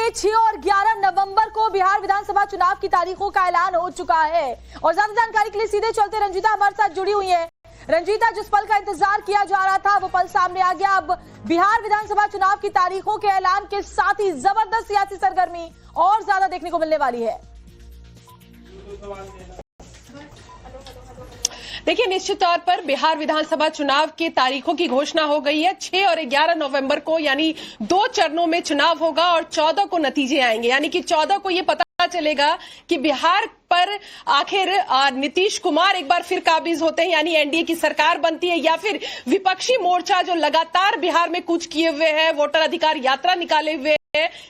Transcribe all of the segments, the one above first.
देखिए 6 और 11 नवंबर को बिहार विधानसभा चुनाव की तारीखों का ऐलान हो चुका है और ज्यादा जानकारी के लिए सीधे चलते रंजीता हमारे साथ जुड़ी हुई है। रंजीता, जिस पल का इंतजार किया जा रहा था वो पल सामने आ गया। अब बिहार विधानसभा चुनाव की तारीखों के ऐलान के साथ ही जबरदस्त सियासी सरगर्मी और ज्यादा देखने को मिलने वाली है। देखिए, निश्चित तौर पर बिहार विधानसभा चुनाव की तारीखों की घोषणा हो गई है। 6 और 11 नवंबर को यानी 2 चरणों में चुनाव होगा और 14 को नतीजे आएंगे। यानी कि 14 को ये पता चलेगा कि बिहार पर आखिर नीतीश कुमार एक बार फिर काबिज होते हैं, यानी एनडीए की सरकार बनती है, या फिर विपक्षी मोर्चा जो लगातार बिहार में कूच किए हुए है, वोटर अधिकार यात्रा निकाले हुए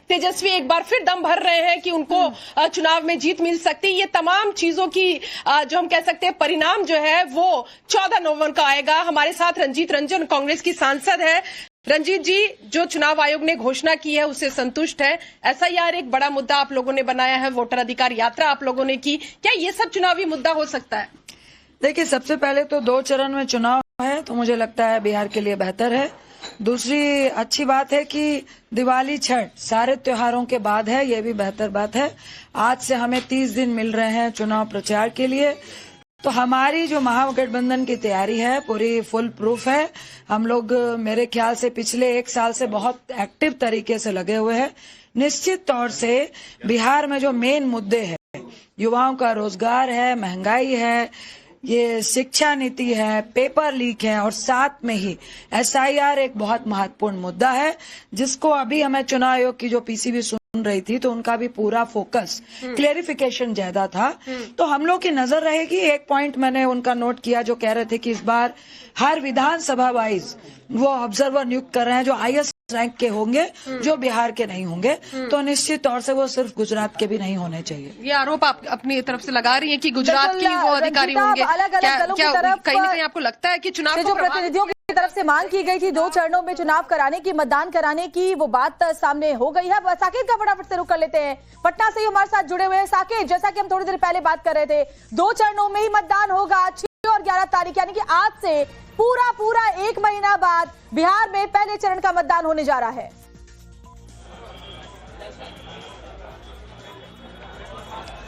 तेजस्वी एक बार फिर दम भर रहे हैं कि उनको चुनाव में जीत मिल सकती है। ये तमाम चीजों की जो हम कह सकते हैं परिणाम जो है वो 14 नवंबर को आएगा। हमारे साथ रंजीत रंजन कांग्रेस की सांसद है। रंजीत जी, जो चुनाव आयोग ने घोषणा की है उससे संतुष्ट है? एसआईआर एक बड़ा मुद्दा आप लोगों ने बनाया है, वोटर अधिकार यात्रा आप लोगों ने की, क्या ये सब चुनावी मुद्दा हो सकता है? देखिए, सबसे पहले तो 2 चरण में चुनाव है तो मुझे लगता है बिहार के लिए बेहतर है। दूसरी अच्छी बात है कि दिवाली छठ सारे त्योहारों के बाद है, ये भी बेहतर बात है। आज से हमें 30 दिन मिल रहे हैं चुनाव प्रचार के लिए, तो हमारी जो महागठबंधन की तैयारी है पूरी फुल प्रूफ है। हम लोग मेरे ख्याल से पिछले 1 साल से बहुत एक्टिव तरीके से लगे हुए हैं। निश्चित तौर से बिहार में जो मेन मुद्दे हैं, युवाओं का रोजगार है, महंगाई है, ये शिक्षा नीति है, पेपर लीक है और साथ में ही एसआईआर एक बहुत महत्वपूर्ण मुद्दा है, जिसको अभी हमें चुनाव आयोग की जो पीसीबी सुन रही थी तो उनका भी पूरा फोकस क्लेरिफिकेशन ज्यादा था। तो हम लोग की नजर रहेगी। एक पॉइंट मैंने उनका नोट किया जो कह रहे थे कि इस बार हर विधानसभा वाइज वो ऑब्जर्वर नियुक्त कर रहे हैं जो हाईएस्ट रैंक के होंगे, जो बिहार के नहीं होंगे। तो निश्चित तौर से वो सिर्फ गुजरात के भी नहीं होने चाहिए। ये आरोप आप अपनी तरफ से लगा रही हैं कि गुजरात के वो अधिकारी होंगे। क्या कहीं ना कहीं आपको लगता है कि चुनाव जो प्रतिनिधियों की तरफ से मांग की गई थी 2 चरणों में चुनाव कराने की, मतदान कराने की, वो बात सामने हो गई है? साकेत का फटाफट से रुख कर लेते हैं, पटना से ही हमारे साथ जुड़े हुए हैं। साकेत, जैसा कि हम थोड़ी देर पहले बात कर रहे थे, 2 चरणों में ही मतदान होगा 6 और 11 तारीख, यानी कि आज से पूरा 1 महीना बाद बिहार में पहले चरण का मतदान होने जा रहा है।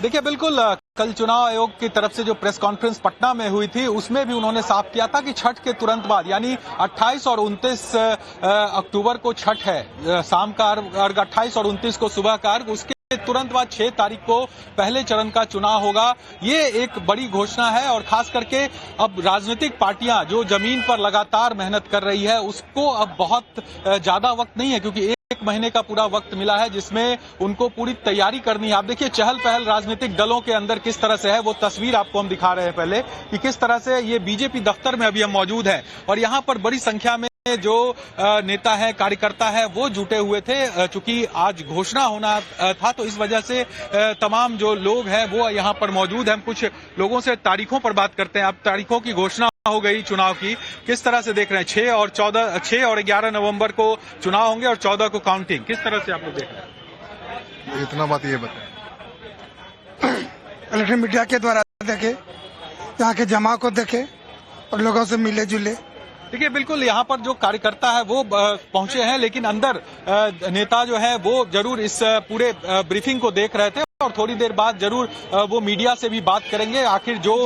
देखिए, बिल्कुल कल चुनाव आयोग की तरफ से जो प्रेस कॉन्फ्रेंस पटना में हुई थी उसमें भी उन्होंने साफ किया था कि छठ के तुरंत बाद यानी 28 और 29 अक्टूबर को छठ है, शाम का अर्घ 28 और 29 को सुबह का अर्घ, उसके तुरंत बाद 6 तारीख को पहले चरण का चुनाव होगा। ये एक बड़ी घोषणा है और खास करके अब राजनीतिक पार्टियां जो जमीन पर लगातार मेहनत कर रही है उसको अब बहुत ज्यादा वक्त नहीं है, क्योंकि 1 महीने का पूरा वक्त मिला है जिसमें उनको पूरी तैयारी करनी है। आप देखिए चहल पहल राजनीतिक दलों के अंदर किस तरह से है, वो तस्वीर आपको हम दिखा रहे हैं पहले कि किस तरह से ये बीजेपी दफ्तर में अभी हम मौजूद हैं और यहाँ पर बड़ी संख्या में जो नेता है, कार्यकर्ता है, वो जुटे हुए थे। चूंकि आज घोषणा होना था तो इस वजह से तमाम जो लोग हैं वो यहाँ पर मौजूद हैं। हम कुछ लोगों से तारीखों पर बात करते हैं। अब तारीखों की घोषणा हो गई चुनाव की, किस तरह से देख रहे हैं? 6 और 11 नवंबर को चुनाव होंगे और 14 को काउंटिंग, किस तरह से आप लोग देख रहे हैं? इतना बात ये बताएं, इलेक्ट्रॉनिक मीडिया के द्वारा देखे, यहाँ के जमा को देखे और लोगों से मिले जुले। देखिए, बिल्कुल यहाँ पर जो कार्यकर्ता है वो पहुंचे हैं, लेकिन अंदर नेता जो है वो जरूर इस पूरे ब्रीफिंग को देख रहे थे और थोड़ी देर बाद जरूर वो मीडिया से भी बात करेंगे। आखिर जो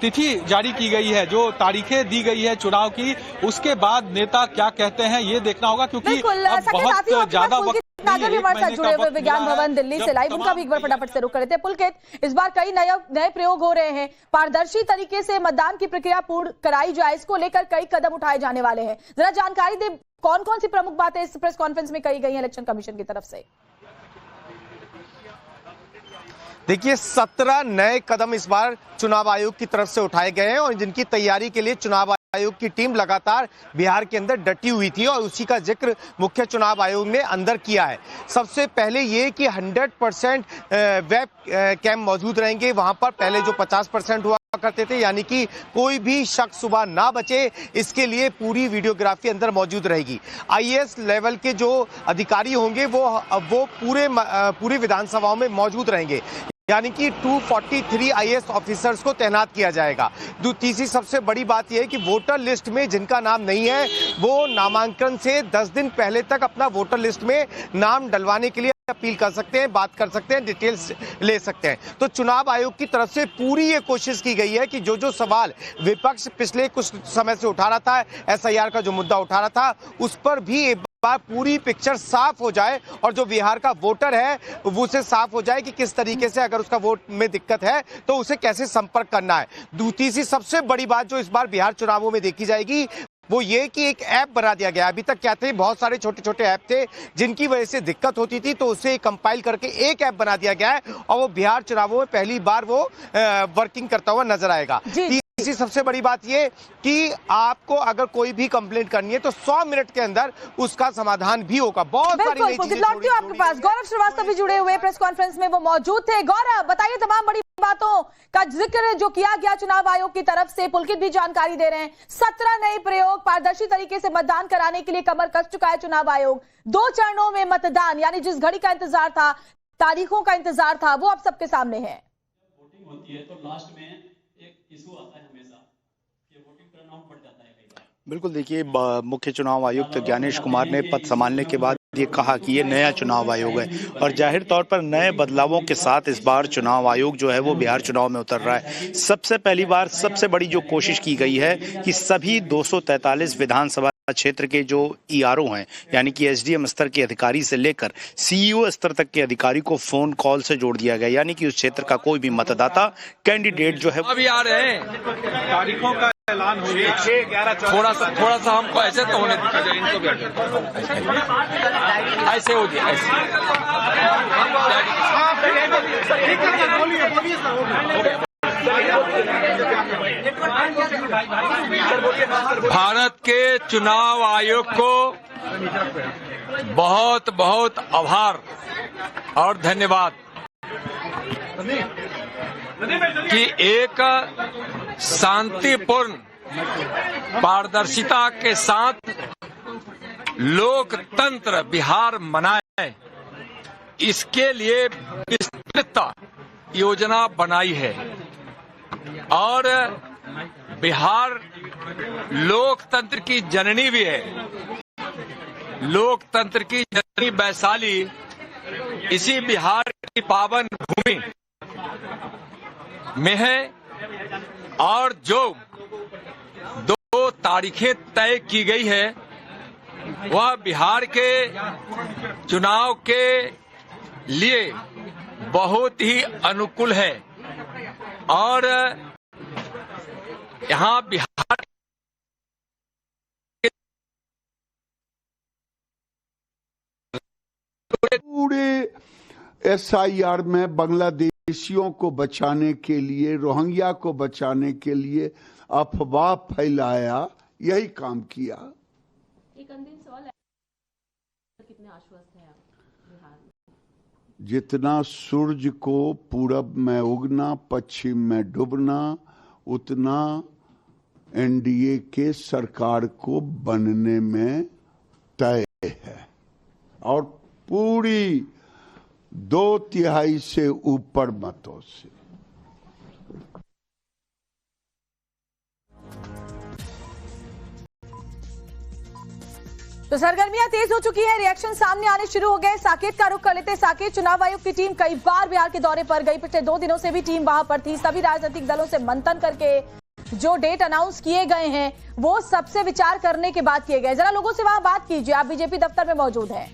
तिथि जारी की गई है, जो तारीखें दी गई है चुनाव की, उसके बाद नेता क्या कहते हैं ये देखना होगा, क्योंकि अब बहुत ज्यादा वक्त नागर भी हमारे साथ जुड़े हुए विज्ञान भवन दिल्ली से लाइव, उनका भी एक बार फटाफट से रुख कर लेते हैं। पुलकित, इस बार कई नए प्रयोग हो रहे हैं, पारदर्शी तरीके से मतदान की प्रक्रिया पूर्ण कराई जाए, इसको लेकर कई कदम उठाए जाने वाले हैं। जरा जानकारी दे, कौन कौन सी प्रमुख बातें इस प्रेस कॉन्फ्रेंस में कही गई हैं इलेक्शन कमीशन की तरफ से? देखिए, 17 नए कदम इस बार चुनाव आयोग की तरफ से उठाए गए हैं और जिनकी तैयारी के लिए चुनाव आयोग की टीम लगातार बिहार के अंदर डटी हुई थी और उसी का जिक्र मुख्य चुनाव आयोग ने अंदर किया है। सबसे पहले ये कि 100% वेब कैम मौजूद रहेंगे वहां पर। पहले जो 50% हुआ करते थे, यानी कि कोई भी शख्स सुबह ना बचे, इसके लिए पूरी वीडियोग्राफी अंदर मौजूद रहेगी। आईएएस लेवल के जो अधिकारी होंगे वो पूरे विधानसभाओं में मौजूद रहेंगे, यानी कि 243 आईएएस ऑफिसर्स को तैनात किया जाएगा। तीसरी सबसे बड़ी बात यह है कि वोटर लिस्ट में जिनका नाम नहीं है वो नामांकन से 10 दिन पहले तक अपना वोटर लिस्ट में नाम डलवाने के लिए अपील कर सकते हैं, बात कर सकते हैं, डिटेल्स ले सकते हैं। तो चुनाव आयोग की तरफ से पूरी ये कोशिश की गई है कि जो जो सवाल विपक्ष पिछले कुछ समय से उठा रहा था, एसआईआर का जो मुद्दा उठा रहा था, उस पर भी एक बार पूरी पिक्चर साफ हो जाए और जो बिहार का वोटर है वो उसे साफ हो जाए कि किस तरीके से अगर उसका वोट में दिक्कत है तो उसे कैसे संपर्क करना है। दूसरी सबसे बड़ी बात जो इस बार बिहार चुनावों में देखी जाएगी वो ये कि एक ऐप बना दिया गया। अभी तक क्या थे, बहुत सारे छोटे छोटे ऐप थे जिनकी वजह से दिक्कत होती थी, तो उसे कंपाइल करके एक ऐप बना दिया गया है और वो बिहार चुनावों में पहली बार वो वर्किंग करता हुआ नजर आएगा। तीसरी सबसे बड़ी बात ये कि आपको अगर कोई भी कंप्लेंट करनी है तो 100 मिनट के अंदर उसका समाधान भी होगा। बहुत सारी नई चीजें लौटती हूँ आपके पास। गौरव श्रीवास्तव भी जुड़े हुए प्रेस कॉन्फ्रेंस में, वो मौजूद थे। गौरव, बताइए तमाम बड़ी बातों का जिक्र जो किया गया चुनाव आयोग की तरफ से। पुलकित भी जानकारी दे रहे हैं, 17 नए प्रयोग, पारदर्शी तरीके से मतदान कराने के लिए कमर कस चुका है चुनाव आयोग। 2 चरणों में मतदान, यानी जिस घड़ी का इंतजार था, तारीखों का इंतजार था, वो अब सबके सामने है। वोटिंग होती है तो लास्ट में एक इशू आता है हमेशा कि वोटिंग टर्नआउट बढ़ जाता है कई बार। बिल्कुल, देखिए मुख्य चुनाव आयुक्त ज्ञानेश कुमार ने पद संभालने के बाद ये कहा कि ये नया चुनाव आयोग है और जाहिर तौर पर नए बदलावों के साथ इस बार चुनाव आयोग जो है वो बिहार चुनाव में उतर रहा है। सबसे पहली बार सबसे बड़ी जो कोशिश की गई है कि सभी 243 विधानसभा क्षेत्र के जो ईआरओ हैं, यानी कि एसडीएम स्तर के अधिकारी से लेकर सीईओ स्तर तक के अधिकारी को फोन कॉल से जोड़ दिया गया, यानी कि उस क्षेत्र का कोई भी मतदाता कैंडिडेट जो है अभी आ रहे हैं, तारीखों का ऐलान हो गया। थोड़ा सा हमको ऐसे तो होने दीजिए, इनको भी ऐसे हो गया, ऐसे भारत के चुनाव आयोग को बहुत बहुत आभार और धन्यवाद कि एक शांतिपूर्ण पारदर्शिता के साथ लोकतंत्र बिहार मनाए, इसके लिए विस्तृत योजना बनाई है। और बिहार लोकतंत्र की जननी भी है। लोकतंत्र की जननी वैशाली इसी बिहार की पावन भूमि में है और जो 2 तारीखें तय की गई है वह बिहार के चुनाव के लिए बहुत ही अनुकूल है और यहाँ बिहार पूरे एसआईआर में बांग्लादेशियों को बचाने के लिए, रोहिंग्या को बचाने के लिए अफवाह फैलाया, यही काम किया। एक अंतिम सवाल, कितने आश्वस्त हैं आप बिहार में? जितना सूरज को पूरब में उगना, पश्चिम में डूबना, उतना एनडीए के सरकार को बनने में तय है और पूरी 2/3 से ऊपर मतों से। तो सरगर्मियां तेज हो चुकी है, रिएक्शन सामने आने शुरू हो गए। साकेत का रुख कर लेते। साकेत, चुनाव आयोग की टीम कई बार बिहार के दौरे पर गई, पिछले 2 दिनों से भी टीम वहां पर थी। सभी राजनीतिक दलों से मंथन करके जो डेट अनाउंस किए गए हैं वो सबसे विचार करने के बाद किए गए। जरा लोगों से वहां बात कीजिए, आप बीजेपी दफ्तर में मौजूद हैं।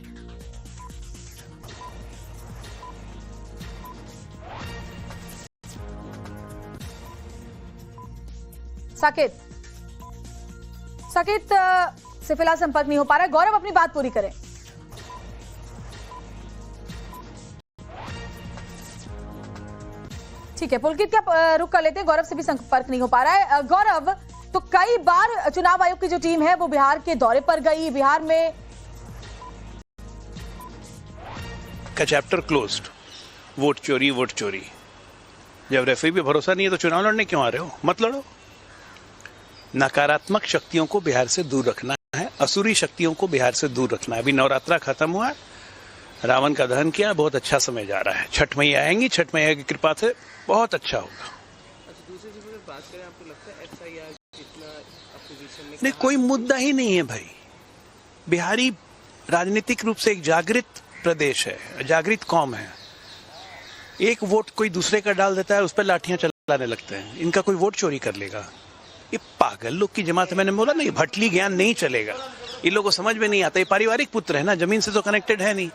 साकेत से फिलहाल संपर्क नहीं हो पा रहा है। गौरव, अपनी बात पूरी करें। ठीक है, पुलकित का रुख कर लेते हैं। गौरव से भी संपर्क नहीं हो पा रहा है। गौरव, तो कई बार चुनाव आयोग की जो टीम है वो बिहार के दौरे पर गई, बिहार में का चैप्टर क्लोज्ड। वोट चोरी। जब रेफरी पे भरोसा नहीं है तो चुनाव लड़ने क्यों आ रहे हो? मत लड़ो। नकारात्मक शक्तियों को बिहार से दूर रखना है, असुरी शक्तियों को बिहार से दूर रखना है। अभी नवरात्रा खत्म हुआ, रावण का दहन किया, बहुत अच्छा समय जा रहा है। छठ मैया आएंगी, छठ मैया की कृपा से बहुत अच्छा होगा। दूसरी चीज अगर बात करें, आपको लगता है एसआईआर इतना अपोजिशन में नहीं, कोई मुद्दा ही नहीं है भाई। बिहारी राजनीतिक रूप से एक जागृत प्रदेश है, जागृत कौम है। एक वोट कोई दूसरे का डाल देता है, उस पर लाठियां चलाने लगते हैं। इनका कोई वोट चोरी कर लेगा? ये पागल लोग की जमात है। मैंने बोला ना, ये भटली ज्ञान नहीं चलेगा। इन लोगों को समझ में नहीं आता। ये पारिवारिक पुत्र है ना, जमीन से तो कनेक्टेड है नहीं,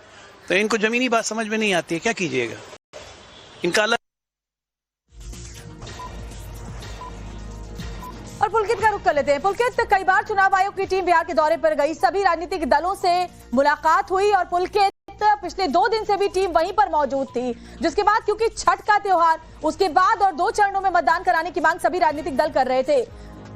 तो इनको जमीनी बात समझ में नहीं आती है। क्या कीजिएगा? इनका अलग। और पुलकित का रुख कर लेते हैं। पुलकित, कई बार चुनाव आयोग की टीम बिहार के दौरे पर गई, सभी राजनीतिक दलों से मुलाकात हुई और पुलकित पिछले 2 दिन से भी टीम वहीं पर मौजूद थी, जिसके बाद क्योंकि छठ का त्योहार, उसके बाद और 2 चरणों में मतदान कराने की मांग सभी राजनीतिक दल कर रहे थे।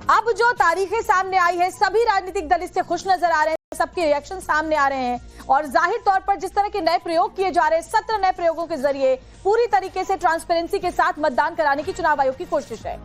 अब जो तारीखें सामने आई है, सभी राजनीतिक दल इससे खुश नजर आ रहे हैं, सबके रिएक्शन सामने आ रहे हैं और जाहिर तौर पर जिस तरह के नए प्रयोग किए जा रहे हैं, 17 नए प्रयोगों के जरिए पूरी तरीके से ट्रांसपेरेंसी के साथ मतदान कराने की चुनाव आयोग की कोशिश है।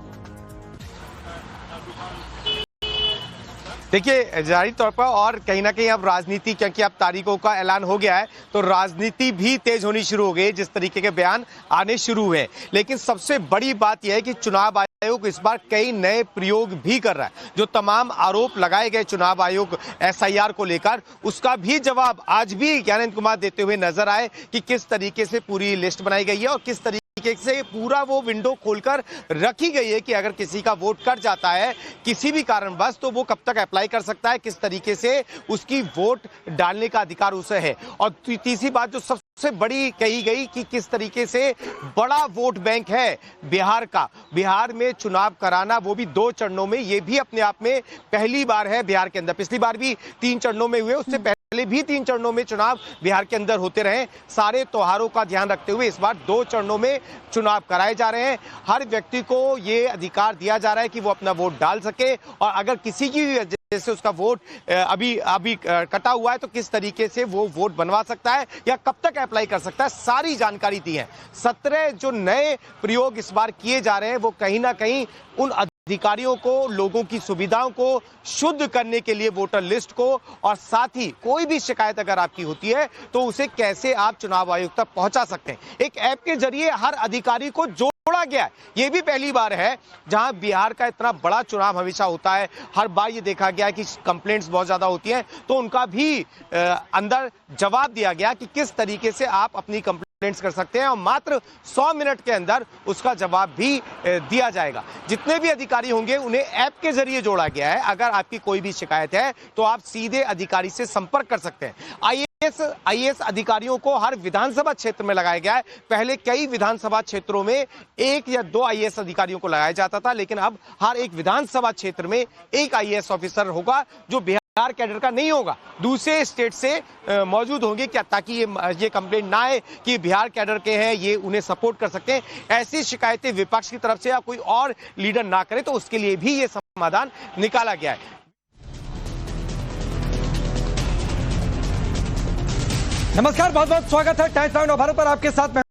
देखिए, जाहिर तौर पर और कहीं ना कहीं अब राजनीति, क्योंकि अब तारीखों का ऐलान हो गया है, तो राजनीति भी तेज होनी शुरू हो गई, जिस तरीके के बयान आने शुरू हुए। लेकिन सबसे बड़ी बात यह है कि चुनाव आयोग इस बार कई नए प्रयोग भी कर रहा है। जो तमाम आरोप लगाए गए चुनाव आयोग SIR को लेकर, उसका भी जवाब आज भी ज्ञानेंद्र कुमार देते हुए नजर आए कि किस तरीके से पूरी लिस्ट बनाई गई है और किस तरीके से पूरा वो विंडो खोलकर रखी गई है कि अगर किसी का वोट कट जाता है किसी भी कारणवश, तो वो कब तक अप्लाई कर सकता है, किस तरीके से उसकी वोट डालने का अधिकार उसे है। और तीसरी बात जो सबसे बड़ी कही गई कि किस तरीके से बड़ा वोट बैंक है बिहार का। बिहार में चुनाव कराना, वो भी 2 चरणों में, ये भी अपने आप में पहली बार है बिहार के अंदर। पिछली बार भी 3 चरणों में हुए, उससे पहले भी 3 चरणों में चुनाव बिहार के अंदर होते रहे। सारे त्योहारों का ध्यान रखते हुए इस बार 2 चरणों में चुनाव कराए जा रहे हैं। हर व्यक्ति को ये अधिकार दिया जा रहा है कि वो अपना वोट डाल सके और अगर किसी की भी वजह से उसका वोट अभी कटा हुआ है तो किस तरीके से वो वोट बनवा सकता है या कब तक अप्लाई कर सकता है, सारी जानकारी दी है। 17 जो नए प्रयोग इस बार किए जा रहे हैं वो कहीं ना कहीं उन अधिकारियों को, लोगों की सुविधाओं को शुद्ध करने के लिए, वोटर लिस्ट को, और साथ ही कोई भी शिकायत अगर आपकी होती है तो उसे कैसे आप चुनाव आयोग तक पहुंचा सकते हैं। एक ऐप के जरिए हर अधिकारी को जोड़ा गया है। ये भी पहली बार है जहां बिहार का इतना बड़ा चुनाव हमेशा होता है। हर बार ये देखा गया कि कंप्लेंट्स बहुत ज्यादा होती हैं, तो उनका भी अंदर जवाब दिया गया कि किस तरीके से आप अपनी कंप्लेंट्स कर सकते हैं और मात्र 100 मिनट के अंदर उसका जवाब भी दिया जाएगा। जितने भी अधिकारी होंगे उन्हें ऐप के जरिए जोड़ा गया है। अगर आपकी कोई भी शिकायत है तो आप सीधे अधिकारी से संपर्क कर सकते हैं। IAS अधिकारियों को हर विधानसभा क्षेत्र में लगाया गया है। पहले कई विधानसभा क्षेत्रों में 1 या 2 IAS अधिकारियों को लगाया जाता था, लेकिन अब हर एक विधानसभा क्षेत्र में 1 IAS ऑफिसर होगा जो बिहार कैडर का नहीं होगा, दूसरे स्टेट से मौजूद होंगे, क्या ताकि ये कंप्लेंट ना आए कि बिहार कैडर के हैं, ये उन्हें सपोर्ट कर सकते हैं। ऐसी शिकायतें विपक्ष की तरफ से या कोई और लीडर ना करे, तो उसके लिए भी ये समाधान निकाला गया है। नमस्कार, बहुत बहुत स्वागत है टाइम्स नाउ भारत पर। आपके साथ